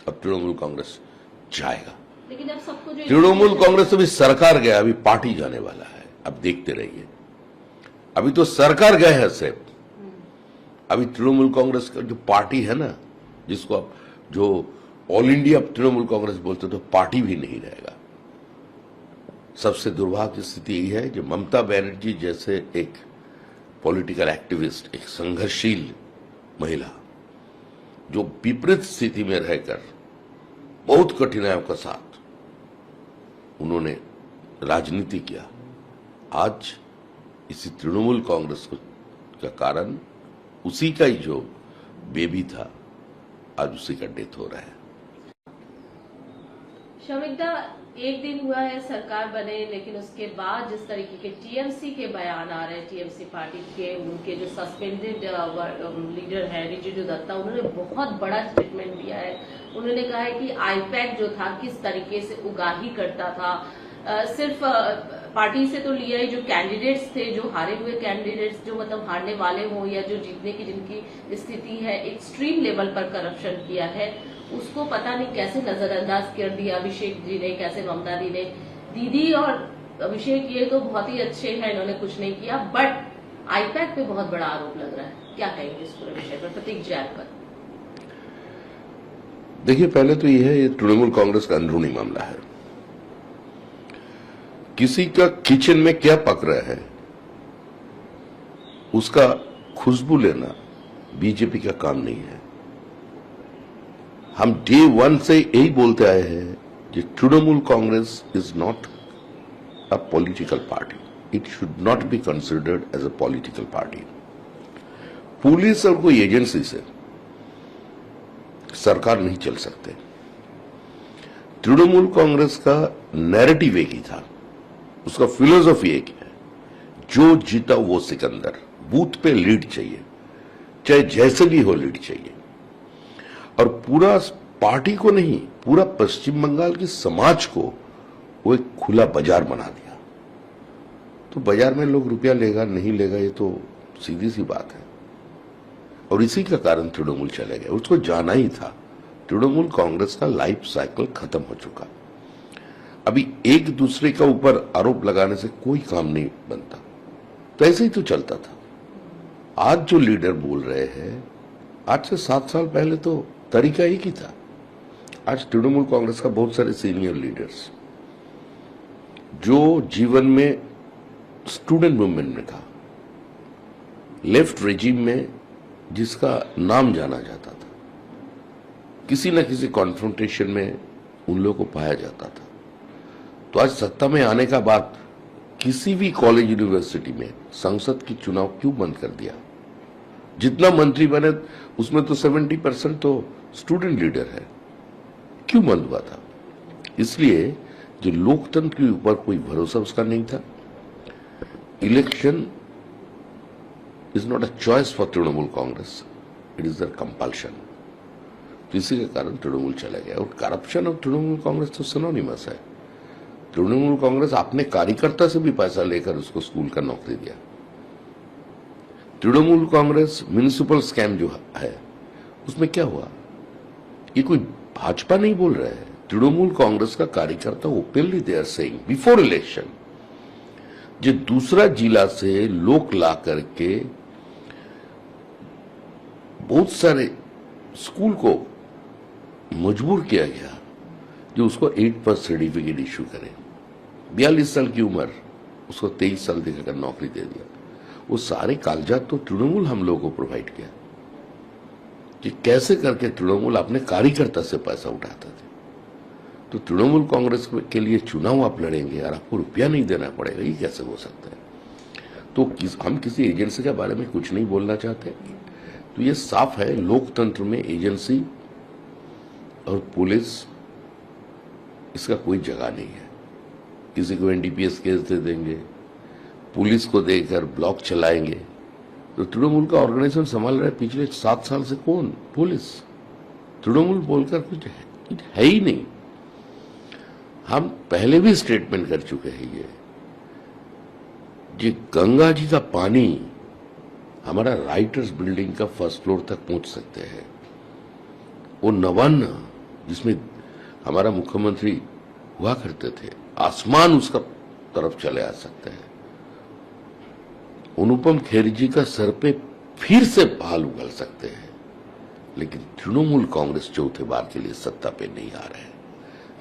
अब तृणमूल कांग्रेस जाएगा। लेकिन अब सबको जो तृणमूल कांग्रेस अभी सरकार गया, अभी पार्टी जाने वाला है। अब देखते रहिए, अभी तो सरकार गए हैं सिर्फ, अभी तृणमूल कांग्रेस का जो पार्टी है ना, जिसको अब जो ऑल इंडिया तृणमूल कांग्रेस बोलते तो पार्टी भी नहीं रहेगा। सबसे दुर्भाग्य स्थिति यही है कि ममता बनर्जी जैसे एक पॉलिटिकल एक्टिविस्ट, एक संघर्षशील महिला, जो विपरीत स्थिति में रहकर बहुत कठिनाइयों के साथ उन्होंने राजनीति किया, आज इसी तृणमूल कांग्रेस का कारण उसी का ही जो बेबी था, आज उसी का डेथ हो रहा है। शमिकदा, एक दिन हुआ है सरकार बने, लेकिन उसके बाद जिस तरीके के टीएमसी के बयान आ रहे हैं, टीएमसी पार्टी के उनके जो सस्पेंडेड लीडर है रिजिजू दत्ता, उन्होंने बहुत बड़ा स्टेटमेंट दिया है। उन्होंने कहा है कि आईपैक जो था किस तरीके से उगाही करता था, सिर्फ पार्टी से तो लिया ही, जो कैंडिडेट्स थे, जो हारे हुए कैंडिडेट्स, जो मतलब हारने वाले हों या जो जीतने की जिनकी स्थिति है, एक्सट्रीम लेवल पर करप्शन किया है, उसको पता नहीं कैसे नजरअंदाज कर दिया अभिषेक जी ने, कैसे ममता दी ने। दीदी और अभिषेक ये तो बहुत ही अच्छे हैं, इन्होंने कुछ नहीं किया, बट आईपैक पे बहुत बड़ा आरोप लग रहा है। क्या कहेंगे इस पूरे विषय पर, प्रतीक जैन पर? देखिए, पहले तो यह है, ये तृणमूल कांग्रेस का अंदरूनी मामला है। किसी का किचन में क्या पक रहा है उसका खुशबू लेना बीजेपी का काम नहीं है। हम डे वन से यही बोलते आए हैं कि Trinamool Congress is not a political party, it should not be considered as a political party. Police और कोई एजेंसी से सरकार नहीं चल सकते। तृणमूल कांग्रेस का नैरेटिव एक ही था, उसका फिलोसॉफी एक है, जो जीता वो सिकंदर, बूथ पे लीड चाहिए, चाहे जैसे भी हो लीड चाहिए। और पूरा पार्टी को नहीं, पूरा पश्चिम बंगाल के समाज को वो एक खुला बाजार बना दिया। तो बाजार में लोग रुपया लेगा नहीं लेगा, ये तो सीधी सी बात है। और इसी का कारण तृणमूल चले गए, उसको जाना ही था। तृणमूल कांग्रेस का लाइफ साइकिल खत्म हो चुका। अभी एक दूसरे का ऊपर आरोप लगाने से कोई काम नहीं बनता, तो ऐसे ही तो चलता था। आज जो लीडर बोल रहे हैं, आज से 7 साल पहले तो तरीका एक ही था। आज तृणमूल कांग्रेस का बहुत सारे सीनियर लीडर्स जो जीवन में स्टूडेंट मूवमेंट में था, लेफ्ट रेजिम में जिसका नाम जाना जाता था, किसी न किसी कॉन्फ्रंटेशन में उन लोगों को पाया जाता था, तो आज सत्ता में आने का बाद किसी भी कॉलेज यूनिवर्सिटी में संसद की चुनाव क्यों बंद कर दिया? जितना मंत्री बने उसमें तो 70% तो स्टूडेंट लीडर है, क्यों बंद हुआ था? इसलिए जो लोकतंत्र के ऊपर कोई भरोसा उसका नहीं था। Election is not a choice for Trinamool Congress, it is the compulsion. तो इसी के कारण तृणमूल चला गया। और करप्शन और तृणमूल कांग्रेस तो सिनोनिमस है। तृणमूल कांग्रेस अपने कार्यकर्ता से भी पैसा लेकर उसको स्कूल का नौकरी दिया। तृणमूल कांग्रेस म्युनिसिपल स्कैम जो है उसमें क्या हुआ? ये कोई भाजपा नहीं बोल रहा है, तृणमूल कांग्रेस का कार्यकर्ता openly they are saying before election, जो दूसरा जिला से लोग ला करके बहुत सारे स्कूल को मजबूर किया गया जो उसको 8 पर सर्टिफिकेट इश्यू करे। 42 साल की उम्र, उसको 23 साल दिखाकर नौकरी दे दिया। वो सारे कागजात तो तृणमूल हम लोगों को प्रोवाइड किया कि कैसे करके तृणमूल अपने कार्यकर्ता से पैसा उठाता था। तो तृणमूल कांग्रेस के लिए चुनाव आप लड़ेंगे और आपको रुपया नहीं देना पड़ेगा, ये कैसे हो सकता है? तो हम किसी एजेंसी के बारे में कुछ नहीं बोलना चाहते। तो ये साफ है, लोकतंत्र में एजेंसी और पुलिस, इसका कोई जगह नहीं है। किसी को एनडीपीएस केस दे देंगे, पुलिस को देकर ब्लॉक चलाएंगे। तो तृणमूल का ऑर्गेनाइजेशन संभाल रहा है पिछले 7 साल से कौन? पुलिस। तृणमूल बोलकर कुछ है ही नहीं। हम पहले भी स्टेटमेंट कर चुके हैं ये गंगा जी का पानी हमारा राइटर्स बिल्डिंग का 1st फ्लोर तक पहुंच सकते हैं। वो नवान्न जिसमें हमारा मुख्यमंत्री हुआ करते थे, आसमान उसका तरफ चले आ सकते हैं। अनुपम खेर जी का सर पे फिर से बाल उगल सकते हैं, लेकिन तृणमूल कांग्रेस चौथे बार के लिए सत्ता पे नहीं आ रहे हैं।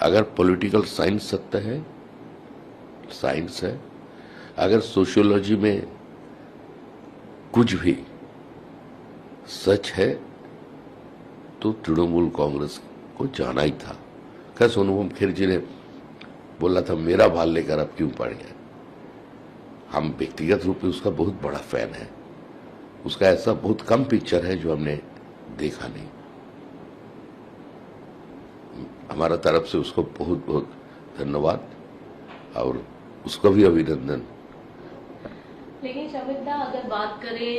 अगर पॉलिटिकल साइंस सत्य है, साइंस है, अगर सोशियोलॉजी में कुछ भी सच है, तो तृणमूल कांग्रेस को जाना ही था। कैसे अनुपम खेर जी ने बोला था मेरा बाल लेकर अब क्यों पड़ गए। हम व्यक्तिगत रूप में उसका बहुत बड़ा फैन है। उसका ऐसा बहुत कम पिक्चर है जो हमने देखा नहीं। हमारा तरफ से उसको बहुत बहुत धन्यवाद और उसका भी अभिनंदन। लेकिन शमिता, अगर बात करें,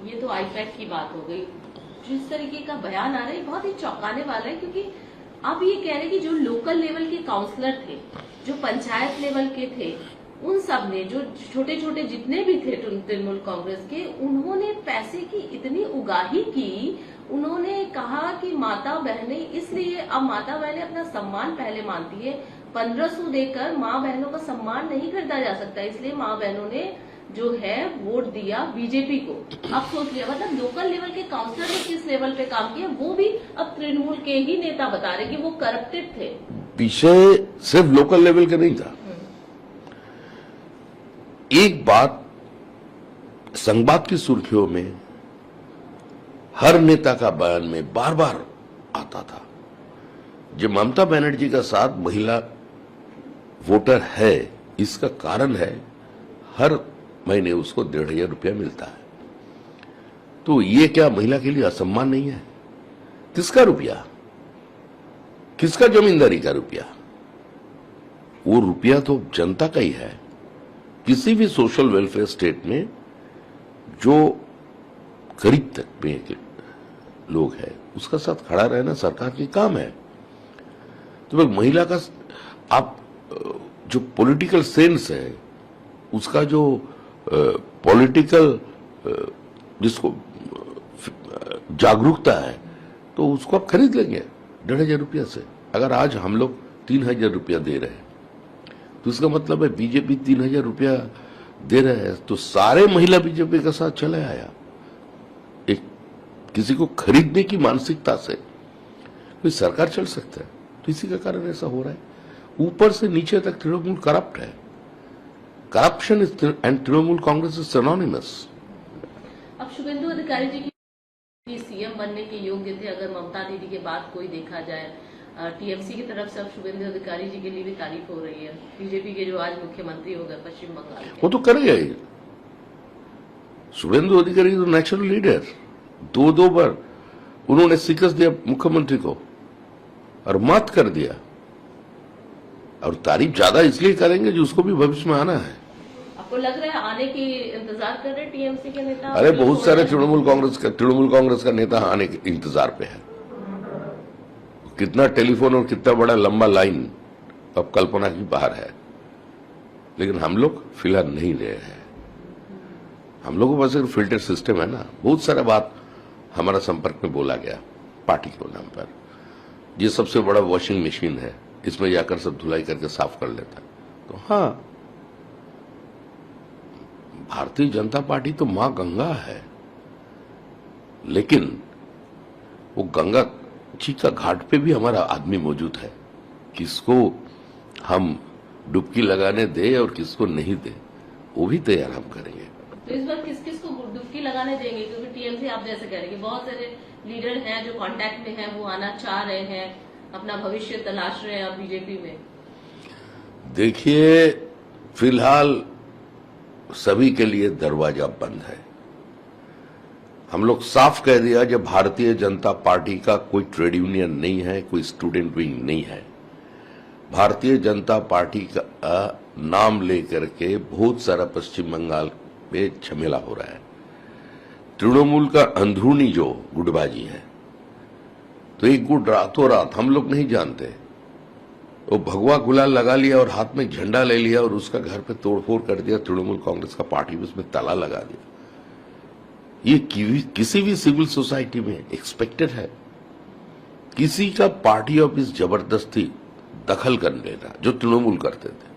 ये तो आईपैक की बात हो गई, जिस तरीके का बयान आ रहा है बहुत ही चौंकाने वाला है, क्योंकि आप ये कह रहे हैं कि जो लोकल लेवल के काउंसलर थे, जो पंचायत लेवल के थे, उन सब ने, जो छोटे छोटे जितने भी थे तृणमूल कांग्रेस के, उन्होंने पैसे की इतनी उगाही की। उन्होंने कहा कि माता बहनें, इसलिए अब माता बहनें अपना सम्मान पहले मानती है। 1500 देकर माँ बहनों का सम्मान नहीं खरीदा जा सकता, इसलिए माँ बहनों ने जो है वोट दिया बीजेपी को। अब सोच लिया, मतलब लोकल लेवल के काउंसलर ने किस लेवल पे काम किया, वो भी अब तृणमूल के ही नेता बता रहे कि वो करप्टेड थे। पीछे सिर्फ लोकल लेवल का नहीं था। एक बात संवाद की सुर्खियों में हर नेता का बयान में बार बार आता था, जो ममता बनर्जी का साथ महिला वोटर है, इसका कारण है हर महीने उसको 1500 रुपया मिलता है। तो ये क्या महिला के लिए असम्मान नहीं है? किसका रुपया, किसका जमींदारी का रुपया? वो रुपया तो जनता का ही है। किसी भी सोशल वेलफेयर स्टेट में जो गरीब तक में के लोग हैं, उसका साथ खड़ा रहना सरकार की काम है। तो एक महिला का आप जो पॉलिटिकल सेंस है, उसका जो पॉलिटिकल जिसको जागरूकता है, तो उसको आप खरीद लेंगे 1500 रुपया से। अगर आज हम लोग 3000 रुपया दे रहे हैं, तो इसका मतलब है बीजेपी 3000 रुपया दे रहे हैं, तो सारे महिला बीजेपी के साथ चले आया। एक किसी को खरीदने की मानसिकता से कोई सरकार चल सकता है, तो इसी का कारण ऐसा हो रहा है। ऊपर से नीचे तक तृणमूल करप्ट है। Corruption is and Trinamool Congress is synonymous. अब शुभेंदु अधिकारी जी की सीएम बनने के योग्य थे, अगर ममता दीदी के बाद कोई देखा जाए। टीएमसी की तरफ से अब शुभेंदु अधिकारी जी के लिए भी तारीफ हो रही है, बीजेपी के जो आज मुख्यमंत्री हो गए पश्चिम बंगाल के। वो तो करेगा ही। शुभेंदु अधिकारी तो नेचुरल लीडर, दो बार उन्होंने शिकस्त दिया मुख्यमंत्री को और मात कर दिया, और तारीफ ज्यादा इसलिए करेंगे जो उसको भी भविष्य में आना है। आपको लग रहा है आने की इंतजार कर रहे टीएमसी के नेता? अरे बहुत सारे तृणमूल कांग्रेस का नेता आने के इंतजार पे है। कितना टेलीफोन और कितना बड़ा लंबा लाइन अब कल्पना की बाहर है, लेकिन हम लोग फिलहाल नहीं ले रहे हैं। हम लोगों के पास एक फिल्टर सिस्टम है ना, बहुत सारा बात हमारा संपर्क में बोला गया पार्टी के नाम पर। ये सबसे बड़ा वॉशिंग मशीन है, इसमें जाकर सब धुलाई करके साफ कर लेता है। तो हाँ, भारतीय जनता पार्टी तो मां गंगा है, लेकिन वो गंगा जी का घाट पे भी हमारा आदमी मौजूद है। किसको हम डुबकी लगाने दे और किसको नहीं दे, वो भी तैयार हम करेंगे। तो इस बार किस को डुबकी लगाने देंगे? क्योंकि टीएमसी आप जैसे कह रहे हैं कि बहुत सारे लीडर हैं जो कांटेक्ट में हैं, वो आना चाह रहे हैं, अपना भविष्य तलाश रहे हैं अब बीजेपी में। देखिए, फिलहाल सभी के लिए दरवाजा बंद है। हम लोग साफ कह दिया, जब भारतीय जनता पार्टी का कोई ट्रेड यूनियन नहीं है, कोई स्टूडेंट विंग नहीं है। भारतीय जनता पार्टी का नाम लेकर के बहुत सारा पश्चिम बंगाल में झमेला हो रहा है। तृणमूल का अंदरूनी जो गुटबाजी है, तो एक गुट रातों रात, हम लोग नहीं जानते, वो भगवा गुलाल लगा लिया और हाथ में झंडा ले लिया और उसका घर पे तोड़फोड़ कर दिया। तृणमूल कांग्रेस का पार्टी में उसमें ताला लगा दिया। ये किसी भी सिविल सोसाइटी में एक्सपेक्टेड है। किसी का पार्टी ऑफिस जबरदस्ती दखल कर लेना जो तृणमूल करते थे,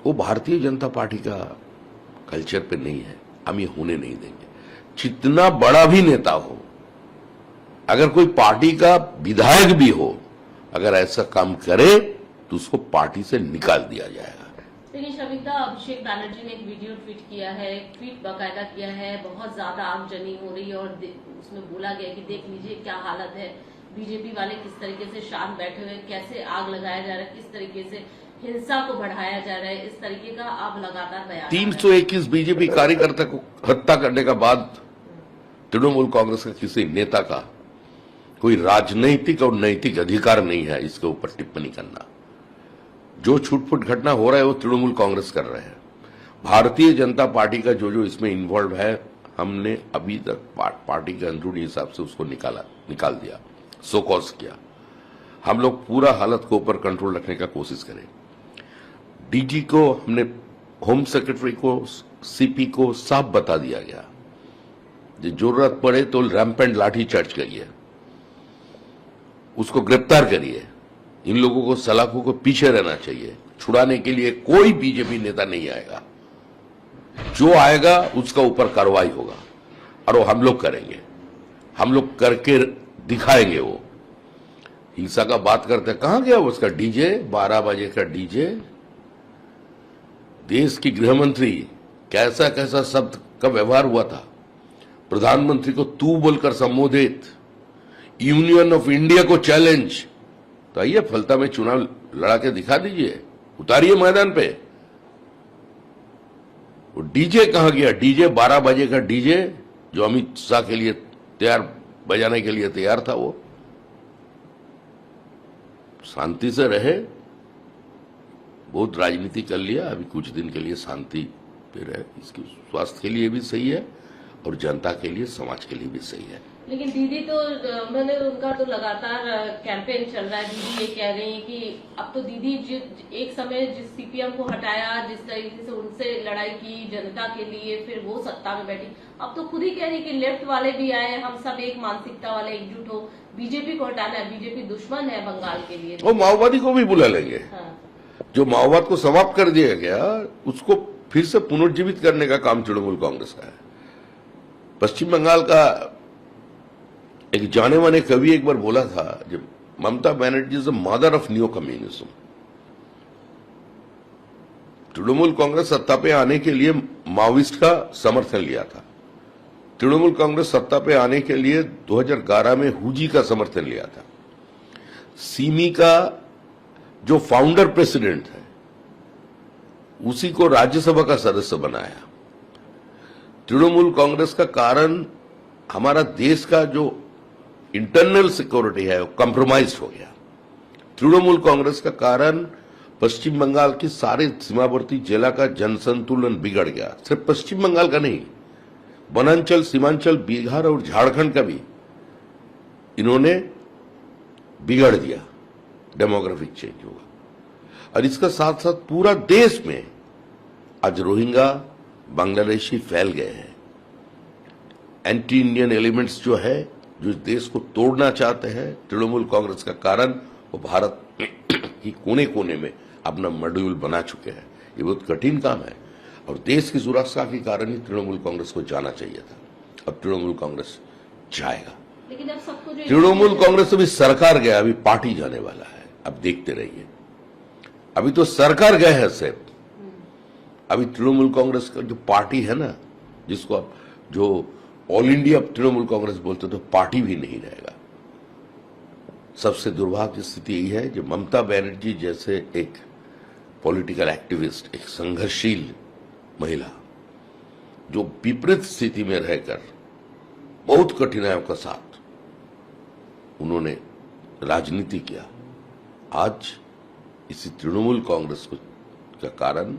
वो भारतीय जनता पार्टी का कल्चर पे नहीं है। हम ये होने नहीं देंगे। जितना बड़ा भी नेता हो, अगर कोई पार्टी का विधायक भी हो, अगर ऐसा काम करे तो उसको पार्टी से निकाल दिया जाएगा। लेकिन शर्मिष्ठा, अभिषेक बैनर्जी ने एक वीडियो ट्वीट किया है, ट्वीट बाकायदा किया है, बहुत ज्यादा आगजनी हो रही है और उसमें बोला गया कि देख लीजिए क्या हालत है, बीजेपी वाले किस तरीके से शांत बैठे हुए, कैसे आग लगाया जा रहा है, किस तरीके से हिंसा को बढ़ाया जा रहा है, इस तरीके का आप लगातार बयान 321 बीजेपी कार्यकर्ता को हत्या करने का बाद तृणमूल कांग्रेस के किसी नेता का कोई राजनीतिक और नैतिक अधिकार नहीं है इसके ऊपर टिप्पणी करना। जो छूटफूट घटना हो रहा है वो तृणमूल कांग्रेस कर रहे हैं। भारतीय जनता पार्टी का जो जो इसमें इन्वॉल्व है, हमने अभी तक पार्टी के अंदरूनी हिसाब से उसको निकाल दिया, सो कॉज किया। हम लोग पूरा हालत को ऊपर कंट्रोल रखने का कोशिश करें। डीजी को हमने, होम सेक्रेटरी को, सीपी को साफ बता दिया गया, जरूरत पड़े तो रैम्पेंट लाठी चार्ज करिए, उसको गिरफ्तार करिए। इन लोगों को, सलाखों को पीछे रहना चाहिए। छुड़ाने के लिए कोई बीजेपी नेता नहीं आएगा, जो आएगा उसका ऊपर कार्रवाई होगा और वो हम लोग करेंगे, हम लोग करके दिखाएंगे। वो हिंसा का बात करते हैं, कहां गया उसका डीजे, 12 बजे का डीजे। देश की गृह मंत्री, कैसा कैसा शब्द का व्यवहार हुआ था, प्रधानमंत्री को तू बोलकर संबोधित, यूनियन ऑफ इंडिया को चैलेंज। तो आइए फलता में चुनाव लड़ा के दिखा दीजिए, उतारिए मैदान पे। वो डीजे कहां गया, डीजे 12 बजे का डीजे जो अमित शाह के लिए बजाने के लिए तैयार था। वो शांति से रहे, बहुत राजनीति कर लिया, अभी कुछ दिन के लिए शांति पे रहे। इसके स्वास्थ्य के लिए भी सही है और जनता के लिए, समाज के लिए भी सही है। लेकिन दीदी तो मैंने उनका तो लगातार कैंपेन चल रहा है। दीदी ये कह रही है कि अब तो दीदी एक समय जिस सीपीएम को हटाया, जिस तरीके से उनसे लड़ाई की जनता के लिए, फिर वो सत्ता में बैठी, अब तो खुद ही कह रही कि लेफ्ट वाले भी आए, हम सब एक मानसिकता वाले एकजुट हो, बीजेपी को हटाना है, बीजेपी दुश्मन है बंगाल के लिए। वो माओवादी को भी बुला लेंगे। हाँ। जो माओवाद को समाप्त कर दिया गया, उसको फिर से पुनर्जीवित करने का काम तृणमूल कांग्रेस का है। पश्चिम बंगाल का एक जाने माने कवि एक बार बोला था, जब Mamata Banerjee is the mother of new communism. Trinamool Congress सत्ता पे आने के लिए माओइस्ट का समर्थन लिया था। तृणमूल कांग्रेस सत्ता पे आने के लिए 2011 में हुजी का समर्थन लिया था। सीमी का जो फाउंडर प्रेसिडेंट है, उसी को राज्यसभा का सदस्य बनाया। तृणमूल कांग्रेस का कारण हमारा देश का जो इंटरनल सिक्योरिटी है वो कॉम्प्रोमाइज हो गया। तृणमूल कांग्रेस का कारण पश्चिम बंगाल की सारे सीमावर्ती जिला का जनसंतुलन बिगड़ गया। सिर्फ पश्चिम बंगाल का नहीं, वनांचल, सीमांचल, बिहार और झारखंड का भी इन्होंने बिगड़ दिया। डेमोग्राफिक चेंज होगा और इसका साथ साथ पूरा देश में आज रोहिंग्या, बांग्लादेशी फैल गए हैं। एंटी इंडियन एलिमेंट्स जो है, जो देश को तोड़ना चाहते हैं, तृणमूल कांग्रेस का कारण वो भारत की कोने कोने में अपना मॉड्यूल बना चुके हैं। ये बहुत कठिन काम है और देश की सुरक्षा के कारण ही तृणमूल कांग्रेस को जाना चाहिए था। अब तृणमूल कांग्रेस जाएगा। लेकिन अब सबको जो तृणमूल कांग्रेस अभी सरकार गया, अभी पार्टी जाने वाला है। अब देखते रहिए, अभी तो सरकार गए हैं सिर्फ, अभी तृणमूल कांग्रेस का जो पार्टी है ना, जिसको आप जो ऑल इंडिया तृणमूल कांग्रेस बोलते, तो पार्टी भी नहीं रहेगा। सबसे दुर्भाग्य स्थिति यही है जो ममता बनर्जी जैसे एक पॉलिटिकल एक्टिविस्ट, एक संघर्षशील महिला, जो विपरीत स्थिति में रहकर बहुत कठिनाइयों के साथ उन्होंने राजनीति किया, आज इसी तृणमूल कांग्रेस का कारण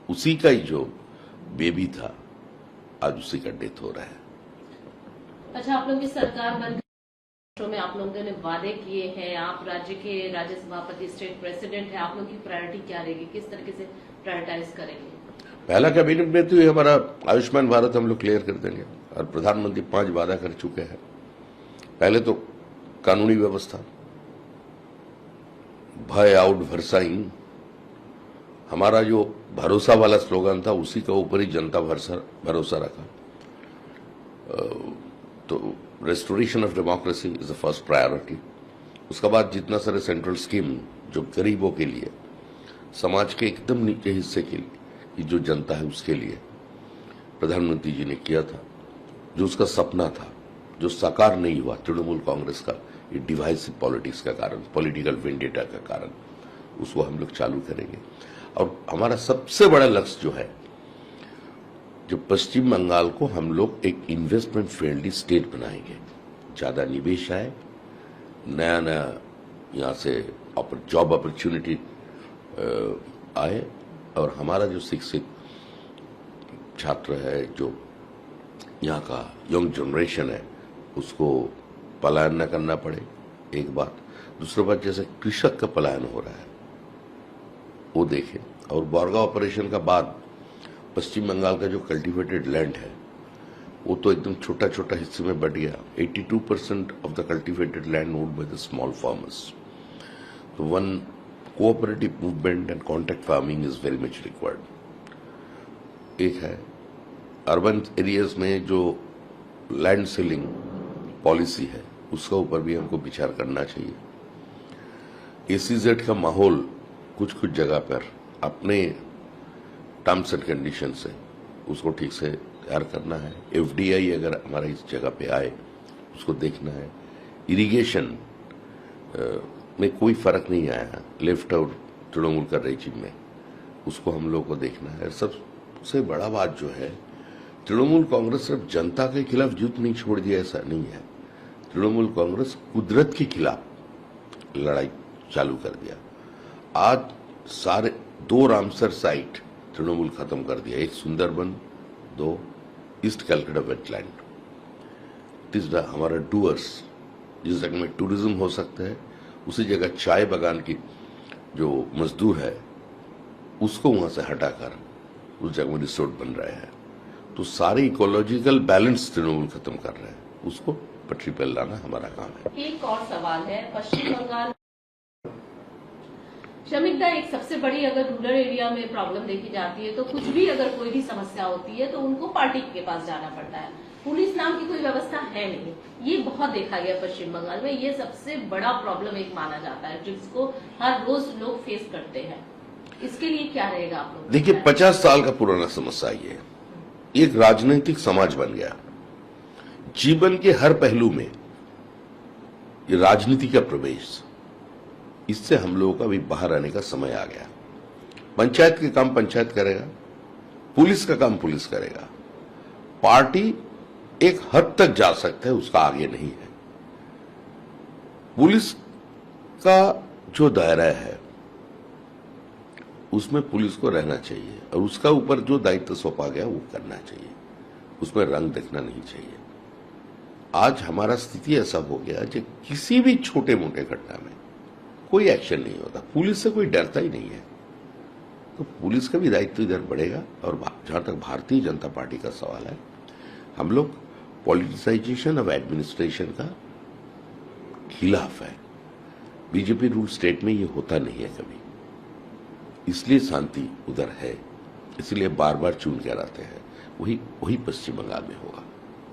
उसी का ही जो बेबी था, आज उसी का डेथ हो रहा है। अच्छा, आप लोगों की सरकार बन में आप लोगों ने वादे किए हैं, आप राज्य के राज्य सभापति, स्टेट प्रेसिडेंट है, आप लोगों की प्रायोरिटी क्या रहेगी, किस तरीके से प्रायोरिटाइज करेंगे? पहला कैबिनेट में तो हमारा आयुष्मान भारत हम लोग क्लियर कर देंगे और प्रधानमंत्री 5 वादा कर चुके हैं। पहले तो कानूनी व्यवस्था, भय आउट भरोसा इन, हमारा जो भरोसा वाला स्लोगन था उसी के ऊपर ही जनता भरोसा रखा। तो restoration of democracy is the first priority. उसके बाद जितना सारे सेंट्रल स्कीम जो गरीबों के लिए, समाज के एकदम नीचे हिस्से के लिए, कि जो जनता है उसके लिए प्रधानमंत्री जी ने किया था, जो उसका सपना था, जो साकार नहीं हुआ तृणमूल कांग्रेस का ये डिवाइसिव पॉलिटिक्स का कारण, पॉलिटिकल वेंडेटा का कारण, उसको हम लोग चालू करेंगे। और हमारा सबसे बड़ा लक्ष्य जो है, जो पश्चिम बंगाल को हम लोग एक इन्वेस्टमेंट फ्रेंडली स्टेट बनाएंगे, ज्यादा निवेश आए, नया नया यहाँ से जॉब अपॉर्चुनिटी आए, और हमारा जो शिक्षित छात्र है, जो यहाँ का यंग जनरेशन है, उसको पलायन न करना पड़े, एक बात। दूसरी बात, जैसे कृषक का पलायन हो रहा है वो देखें। और बोरगा ऑपरेशन का बाद पश्चिम बंगाल का जो कल्टीवेटेड लैंड है वो तो एकदम छोटा छोटा हिस्से में बढ़ गया। 82% of the cultivated land owned by the small farmers. तो one cooperative movement and contract farming is very much required. एक है अर्बन एरियाज में जो लैंड सेलिंग पॉलिसी है उसका ऊपर भी हमको विचार करना चाहिए। एसीजेड का माहौल कुछ कुछ जगह पर अपने टर्म्स एंड कंडीशन से उसको ठीक से तैयार करना है। एफडीआई अगर हमारा इस जगह पे आए उसको देखना है। इरिगेशन में कोई फर्क नहीं आया लेफ्ट और तृणमूल का रेजिम में, उसको हम लोग को देखना है। सबसे बड़ा बात जो है, तृणमूल कांग्रेस सिर्फ जनता के खिलाफ युद्ध नहीं छोड़ दिया, ऐसा नहीं है। तृणमूल कांग्रेस कुदरत के खिलाफ लड़ाई चालू कर दिया। आज सारे 2 रामसर साइट तृणमूल खत्म कर दिया, एक सुंदरबन, 2 ईस्ट कैलकाटा वेटलैंड। तीसरा हमारा डूअर्स, जिस जगह में टूरिज्म हो सकता है उसी जगह चाय बागान की जो मजदूर है उसको वहां से हटाकर उस जगह में रिसोर्ट बन रहे हैं। तो सारे इकोलॉजिकल बैलेंस तृणमूल खत्म कर रहे हैं, उसको पटरी पर लाना हमारा काम है। एक और सवाल है, पश्चिम बंगाल शमिक दा, एक सबसे बड़ी अगर रूरल एरिया में प्रॉब्लम देखी जाती है तो कुछ भी अगर कोई भी समस्या होती है तो उनको पार्टी के पास जाना पड़ता है। पुलिस नाम की कोई व्यवस्था है नहीं। ये बहुत देखा गया पश्चिम बंगाल में, ये सबसे बड़ा प्रॉब्लम एक माना जाता है जिसको हर रोज लोग फेस करते हैं। इसके लिए क्या रहेगा आप लोग? देखिए, 50 साल का पुराना समस्या ये एक राजनीतिक समाज बन गया। जीवन के हर पहलू में ये राजनीति का प्रवेश, इससे हम लोगों का भी बाहर आने का समय आ गया। पंचायत के काम पंचायत करेगा, पुलिस का काम पुलिस करेगा। पार्टी एक हद तक जा सकता है, उसका आगे नहीं है। पुलिस का जो दायरा है उसमें पुलिस को रहना चाहिए और उसका ऊपर जो दायित्व सौंपा गया वो करना चाहिए, उसमें रंग देखना नहीं चाहिए। आज हमारा स्थिति ऐसा हो गया कि किसी भी छोटे मोटे घटना में कोई एक्शन नहीं होता, पुलिस से कोई डरता ही नहीं है। तो पुलिस का भी दायित्व इधर बढ़ेगा। और जहां तक भारतीय जनता पार्टी का सवाल है, हम लोग पॉलिटिसाइजेशन ऑफ एडमिनिस्ट्रेशन का खिलाफ है। बीजेपी रूल स्टेट में ये होता नहीं है कभी, इसलिए शांति उधर है, इसलिए बार बार चुन के आते हैं। वही पश्चिम बंगाल में होगा।